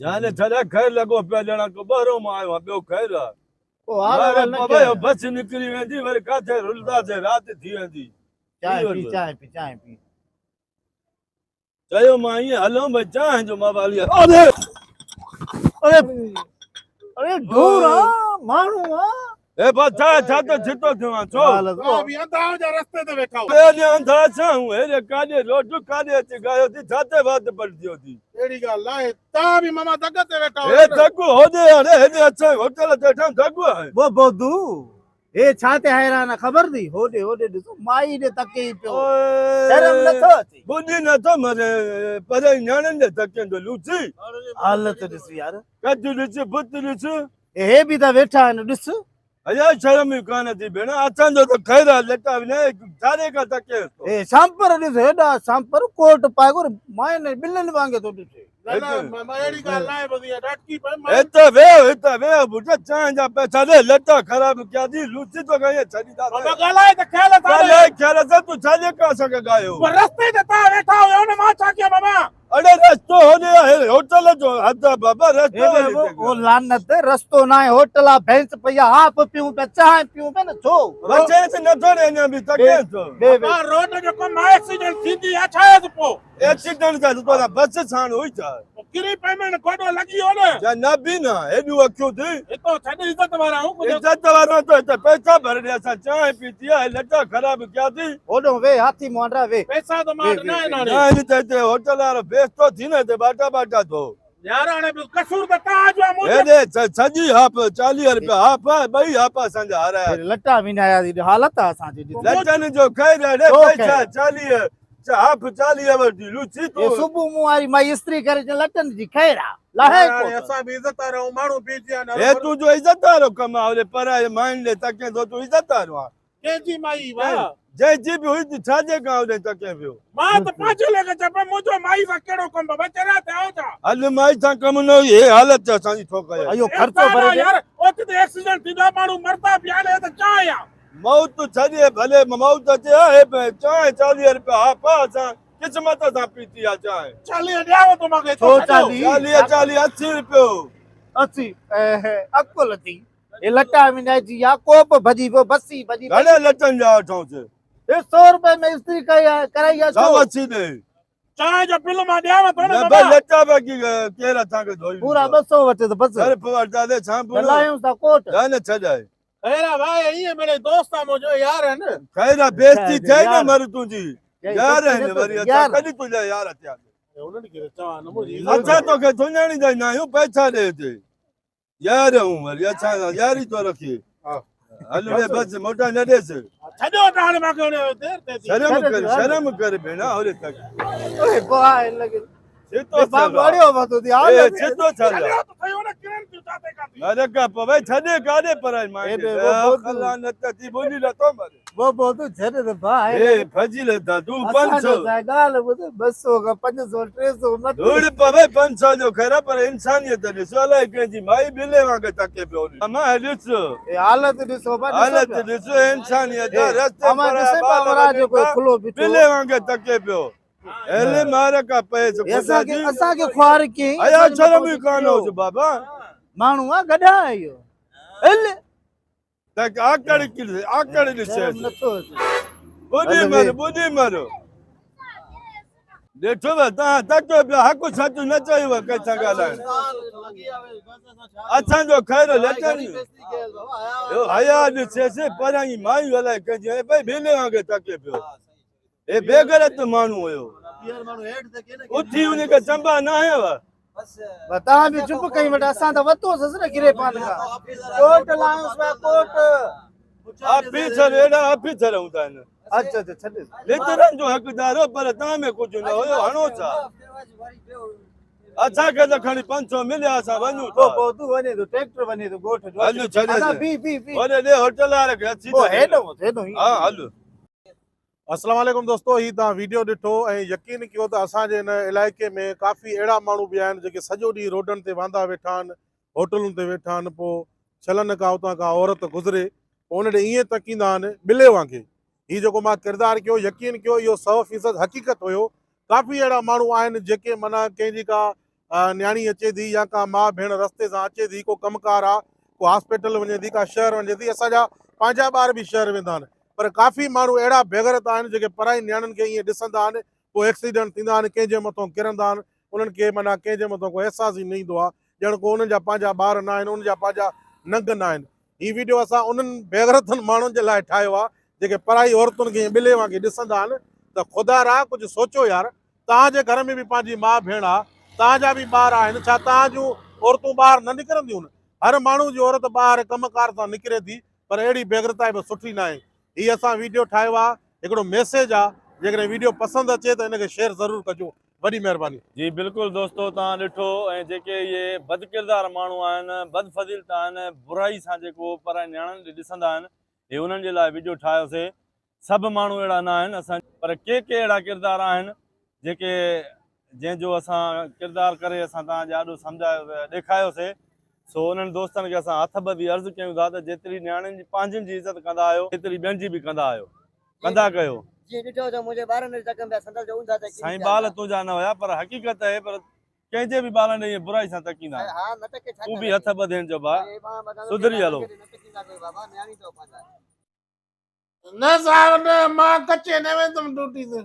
जाने छड़ा खैर लगो पे ॼणा ख़बरो मां आयो ॿियो खैर आहे ओ हाल बाबा बस निकिरी वेंदी वरी काथे रुलंदासीं राति थी वेंदी चाय पी चयो मां ईअं हलूं भई चांहि जो मां वाली अरे अरे ढोरा माण्हू ए बच्चा छा तो छितो थियो छो अभी अंधा जा रास्ते ते वेठा हो ए अंधा छा हूं ए काॾे रोड काॾे अची गयो थी छाते बात पड़ियो थी एड़ी ॻाल्हि आहे तव्हां बि मामा दग ते वेठा हो ए दगु होदे अरे हेॾे अचे होटल ते ठा दगु आहे वो बोदू ए छाते हैरान खबर दी होदे ॾिसो माई दे तके पियो शर्म नथो अचे बुधी नथो मरे पर न्याणनि दे तके तो लूची हालत ॾिस यार कद ॾिस बुत ॾिस हे बि त वेठा आहिनि ॾिस अया शर्म ई कान थी भेण असांजो त खैर आहे लटा न सारे का तके ए सांपर ॾिस हेॾा सांपर कोट पाए गुर मायने बिल्लन वांगे तो ॾिस मामा एड़ी ॻाल्हि आहे बदी डटकी पे हिते वे बुढ़ा चांहि जा पैसा दे लटा ख़राब किया थी लूची तो गई छड़ी दा मामा ॻाल्हाए त ख्याल ख्याल से तू छाजे का सके गायो पर रस्ते ते तव्हां वेठा हो न मां छा कया मामा अरे रस्तो होने होटल जो हद बाबा रस्तो ओ लानत रस्तो ना है होटल आ भैंस पया आप पीऊं पे चाय पीऊं पे न छो बच्चे से न थोड़े न भी तके तो मां रोड जो कम एक्सीडेंट थींदी आ छा है पो एक्सीडेंट का तो बस छान होई था किरी पेमेंट कोडो लगी हो न या न भी ना एडू अखियो थी तो छॾ इज्जत वारा हूं कुछ इज्जत वाला तो इते पैसा भर दे असा चाय पीती है लटा खराब किया थी ओडो वे हाथी मोंडा वे पैसा तो मां ना ना ना इते होटल वाला बेस तो थी न ते बाटा तो यार हाणे कसूर त तव्हां जो आहे ए सजी हाफ 40 रुपया हाफ बई हाफ संजा हारा लट्टा भी ना आया दी हालत असा जी लटन जो खैर रे पैसा 40 हाफ 40 वठी लुची तो सुबह मुआरी माई इस्त्री करे लटन जी खैरा लाहे को असां भी इज्जत वारो माण्हू पीजिया न ए तू जो इज्जत वारो कमावले पर माइन ले तके तो तू इज्जत वारो आ केजी माई वाह जय जी भी हुई छाजे गांव दे तके पियो मां त पाछे लेके चपे मुजो माई सा केड़ो कम बचरा ते आओ था हल माई सा कम न ये हालत असा जी ठोकाया अयो खर्चो भरे यार ओते ते एक्सीडेंट थीदा माण्हू मरता पियाले त चाय आ मौत छड़े भले मौत अचे है पे चाय 40 रुपया हाफ असा किस्मत सा पीती आ चाय 40 ॾियाव तो मांगे 40 80 रुपयो 80 अकुल थी ए लट्टा में ना जी या कोप भजी वो बसी भजी घणे लटन जा वठो से ए 100 रुपए में इस्त्री कराई या सब अच्छी दे चाय जो बिल मा ॾियाव तो न बे लटा बाकी केरा ताके धोई पूरा 200 वटे तो बस अरे पवरता दे छांप लायूं सा कोट न छजाए अरे भाई ये मेरे दोस्त मुझे यार है ना खैरा बेइज्जती थे न मर तुजी यार है वरी अच्छा कदी तुजा यार अत्या उन्हनि खे चवां न मुंहिंजी अच्छा तो के सुञाणी दा ना आहियूं पैसा दे ते यार हूं वरी अच्छा यारी तो रखी हल वे बस मोटा न देस छॾियो त हाणे मूंखे देर ते शर्म कर भेणा होरे तक ओए बाय लगे छितो बा बड़ियो मतो दी हाल छितो छा छॾियो त थयो न किरण तू जाते काती अरे का पवे छदे कादे पराई मां अल्लाह न तती बोली न तो मरे वो बोलतो छरे तो भाई ए फजिल दा तू 500 गाल बुदे 200 का 500 300 मत धूड़ पवे 500 जो खरा पर इंसानियत ने सोला के जी माई बिले वांगे तके पियो मां हलिस ए हालत ॾिसो बा हालत ॾिसो इंसानियत रस्ते पर ॾिसे बाबरा जो कोई खुलो बिठो बिले वांगे तके पियो एले मारे का पैसे असा के ख्वार की आया शर्म ही कान हो जो बाबा मानू आ गधा आयो एले तक आकड़ दिसे नथो बुधी मरो देखो बता तक हक सच न चाहिए कैसा गाला अच्छा जो खैर लेटन यो हया दिसे से पराई माई वाला के भाई बेले आगे तके पियो ए बेगरत मानू होयो यार मानू हेड ते के उठी उन्हें का चंबा ना है वा बस बता भी चुप कहीं बटा असा तो वतो ससरे गिरे पान का कोट लायो उसमें कोट ऑफिसर एड़ा ऑफिसर होता है अच्छा अच्छा छले लेतरन जो हकदार हो पर ता में कुछ न होयो हणो छा अच्छा के तो खाली 500 मिले असा वणू तो बोदू वने तो ट्रैक्टर वने तो गोठ जो हलो छड़े असा बी ओने दे होटल आ रखे अच्छी ओ हेडो हां हलो अस्सलाम वालेकुम दोस्तों ही ता वीडियो ॾिठो ऐं यकीन कयो त असांजे इन इलाइक़े में काफ़ी अहिड़ा माण्हू बि आहिनि जेके सॼो ॾींहुं रोडनि ते वांदा वेठा आहिनि होटलुनि ते वेठा आहिनि पोइ छलनि का उतां का औरत गुज़रे पोइ उन ॾे ईअं तकींदा आहिनि ॿिले वांगुरु हीउ जेको मां किरदारु कयो यकीन कयो इहो 100% हक़ीक़त हुयो काफ़ी अहिड़ा माण्हू आहिनि जेके माना कंहिंजी का न्याणी अचे थी या का माउ भेण रस्ते सां अचे थी, को कमकार आहे, को हॉस्पिटल वञे थी, का शहर वञे थी, असांजा पंहिंजा ॿार बि शहर वेंदा आहिनि, पर काफ़ी माण्हू अहिड़ा बेगरत आहिनि जेके पराई नियाणियुनि खे ईअं ॾिसंदा आहिनि, पोइ एक्सीडेंट थींदा आहिनि, कंहिंजे मथां किरंदा आहिनि, उन्हनि खे माना कंहिंजे मथां को अहसासु ई न ईंदो आहे, ॼण को उन्हनि जा पंहिंजा ॿार न आहिनि, उन्हनि जा पंहिंजा नंग न आहिनि। हीउ वीडियो असां उन्हनि बेगरतनि माण्हुनि जे लाइ ठाहियो आहे जेके पराई औरतुनि खे ॿिले वांगुरु ॾिसंदा आहिनि। त ख़ुदा रा कुझु सोचो यार, तव्हांजे घर में बि पंहिंजी माउ भेण आहे, तव्हांजा बि ॿार आहिनि, छा तव्हां जूं औरतूं ॿाहिरि न निकिरंदियूं आहिनि? हर माण्हू जी औरत ॿाहिरि कमकार सां निकिरे थी, पर अहिड़ी बेगरताई बि सुठी न आहे। हीअ असां वीडियो ठाहियो आहे, हिकिड़ो मैसेज आहे, जेकॾहिं वीडियो पसंदि अचे त हिनखे शेयर ज़रूरु कजो, वॾी महिरबानी। जी बिल्कुलु दोस्तो, तव्हां ॾिठो ऐं जेके इहे बदकिरदार माण्हू आहिनि, बदफ़ज़ीलत आहिनि, बुराई सां जेको पर नियाणियुनि खे ॾिसंदा आहिनि, हे उन्हनि जे लाइ वीडियो ठाहियोसीं। सभु माण्हू अहिड़ा न आहिनि, असां पर के अहिड़ा किरदार आहिनि जेके जंहिंजो असां किरदारु करे असां तव्हांखे ॾाढो सम्झायो ॾेखारियोसीं। सो उन्हनि दोस्तनि खे असां हथ ॿधी अर्ज़ु कयूं था त जेतिरी नियाणियुनि जी पंहिंजनि जी इज़त कंदा आहियो, एतिरी ॿियनि जी बि कंदा आहियो, कंदा कयो। साईं बाल तुंहिंजा न हुया, पर हक़ीक़त आहे, पर कंहिंजे बि ॿारनि ईअं बुराई सां तकींदा तूं बि हथ ॿधेनि जो भाउ, सुधरी हलो। न साहब न, मां कचे न वेंदुमि ड्यूटी ते।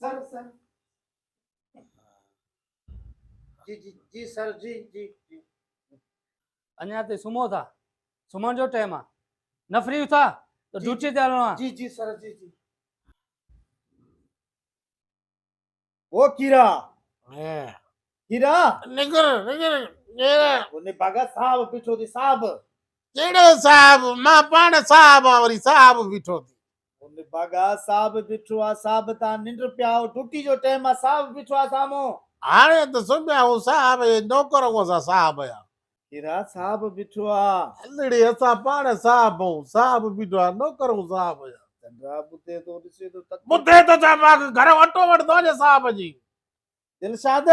सर सर जी जी जी सर जी जी जी अञा ते सुम्हो था? सुम्हण जो टाइम आहे, न फ्री था त ड्यूटी ते हलणो आहे। जी जी सर जी जी। वो कीरा कीरा निकर निकर उन्हें बागा साहब पीछो थी साहब, कहिड़ो साहब? मां पाण साहब आं, वरी साहब बीठो थी। उन्हें बागा साहब बीठो आ, साहब ता निंड पिया हो, ड्यूटी जो टाइम आ, साहब बीठो आ सामो। हाणे त सुम्हिया हूं साहब, नौकर असां साहब आहियां। कीरा साहब बीठो आ, हलड़ी असां पाण साहब हूं, साहब बीठो आहे, नौकर हूं साहब आहियां। चंद्रा बुते तो ॾिसे तो तक बुधे तो छा, मां घर वटो वठंदो जे साहब जी। दिलशाद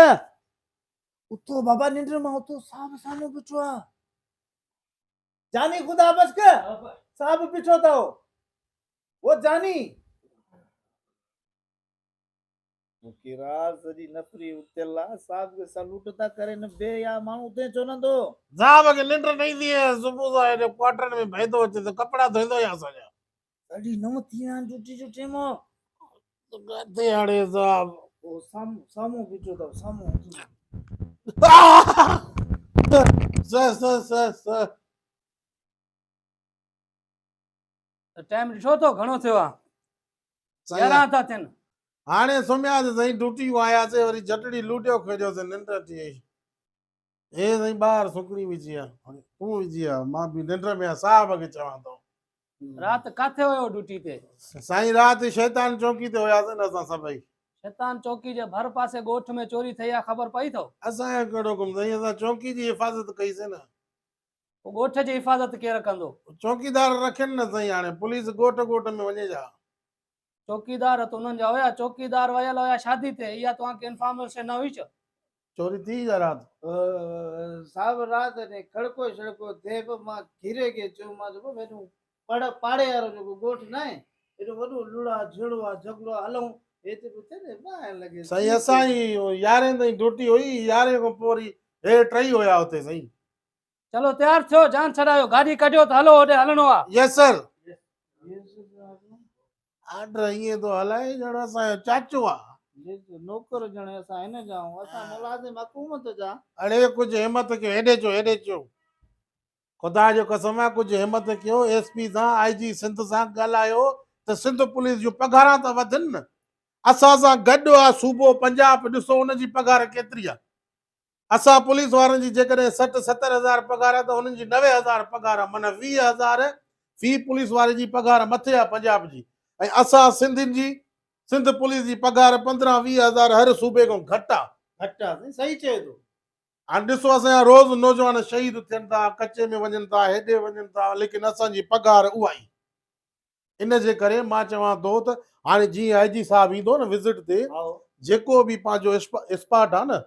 उतो बाबा निंड मां उतो साहब सामो बीठो आ, जानी खुदा बस के साहब बीठो था वो जानी कीरा सजी नफरी उतेला साहब के सलूट था करे न बे या माण्हू उते चोनंदो साहब खे निंड न ईंदी आहे, सुबुह सां हेॾे क्वार्टर में भईंदो अचे त कपिड़ा धोईंदो या असांजा। अड़ी नव थी विया ड्यूटी जो टाइम किथे हाणे साहब ओ सामो सामो बीठो था सामो सर टाइम ॾिठो तो घणो थियो आहे? 11 था थियनि। हाणे सुम्हियासीं साईं, ड्यूटी आयासीं, वरी झटड़ी लूटियो खेॾियोसीं, निंड अची वई। हे साईं ॿाहिरि सुकड़ी विझी आहे, तूं विझी आहे, मां बि निंड में साहब खे चवां थो। राति काथे हुयो ड्यूटी ते? साईं राति शैतान चौकी ते हुयासीं न असां सभई। शैतान चौकी जे भर पासे ॻोठ में चोरी થઈ आहे, ख़बर पई अथव? असांजो कहिड़ो कमु साईं, असां चौकी जी हिफ़ाज़त कईसीं न। ॻोठ जी हिफ़ाज़त केरु कंदो? चौकीदार रखनि न साईं, हाणे पुलिस ॻोठ ॻोठ में वञे छा? चौकीदार त उन्हनि जा हुया, चौकीदार वियल हुया शादी ते, इहा तव्हांखे इंफॉर्मेशन न हुई छा? चोरी थी जा राति? साहब रात ने खड़को छड़को देव मां घिरे के जो मां जो वेठो पड़ पाड़े वारो जो गोठ न आहे एडो वडो लुड़ा झड़वा झगड़ो हलऊं एते पुछे ने बाहर लगे साईं असां ई 11 ताईं ड्यूटी हुई, 11 खां पोइ वरी हे टई हुया हुते साईं। चलो तयार थियो, जान छॾायो, गाॾी कढियो त हलो, होॾे हलणो आहे। यस सर। आर्डर ईअं थो हलाए ॼण असांजो चाचो आहे। नौकर जणे असां हिन जाऊं असां मुलाज़िम हुकूमत जा। अरे कुझु हिम्मत कयो, हेॾे चो हेॾे चो, ख़ुदा जो कसम आहे, कुझु हिम्मत कयो, एसपी सां आईजी सिंध सां ॻाल्हायो त सिंध पुलिस जूं पघारां त वधनि न। असां सां गॾु आहे सूबो पंजाब, ॾिसो उनजी पघार केतिरी आहे। असां पुलिस वारनि जी जेकॾहिं 60-70 हज़ार पघार आहे त हुननि जी 90,000 पघार आहे, माना 20,000 फी पुलिस वारे जी पघार मथे आहे पंजाब जी। ऐं असां सिंधियुनि जी, सिंध पुलिस जी पघार 15-20 हज़ार हर सूबे खां घटि आहे। घटि आहे सही चए थो। हाणे ॾिसो असांजा रोज़ नौजवान शहीद थियनि था, कचे में वञनि था, हेॾे वञनि था, लेकिन असांजी पघार उहा ई। इन जे करे मां चवां थो त हाणे जीअं आईजी साहब ईंदो न विज़िट ते, जेको बि पंहिंजो स्पॉट आहे न,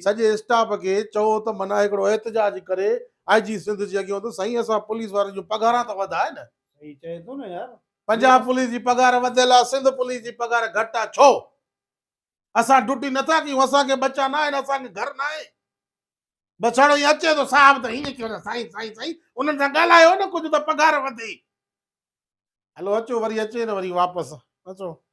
सॼे स्टाफ खे चओ त माना हिकिड़ो एहतजाज करे IG सिंध जी अॻियां त साईं असां पुलिस वारनि जो पघारां त वधाए न। सही चए थो न यार। पंजाब पुलिस जी पघार वधियल आहे, सिंध पुलिस जी पघार घटि आहे, छो? असां ड्यूटी नथा कयूं, असांखे बच्चा न आहिनि, असांखे घर न आहे। बछड़ो ई अचे थो साहब त हीअं कयो न साईं साईं साईं, उन्हनि सां ॻाल्हायो न कुझु त पघार वधे। हलो अचो वरी अचे न वरी वापसि अचो।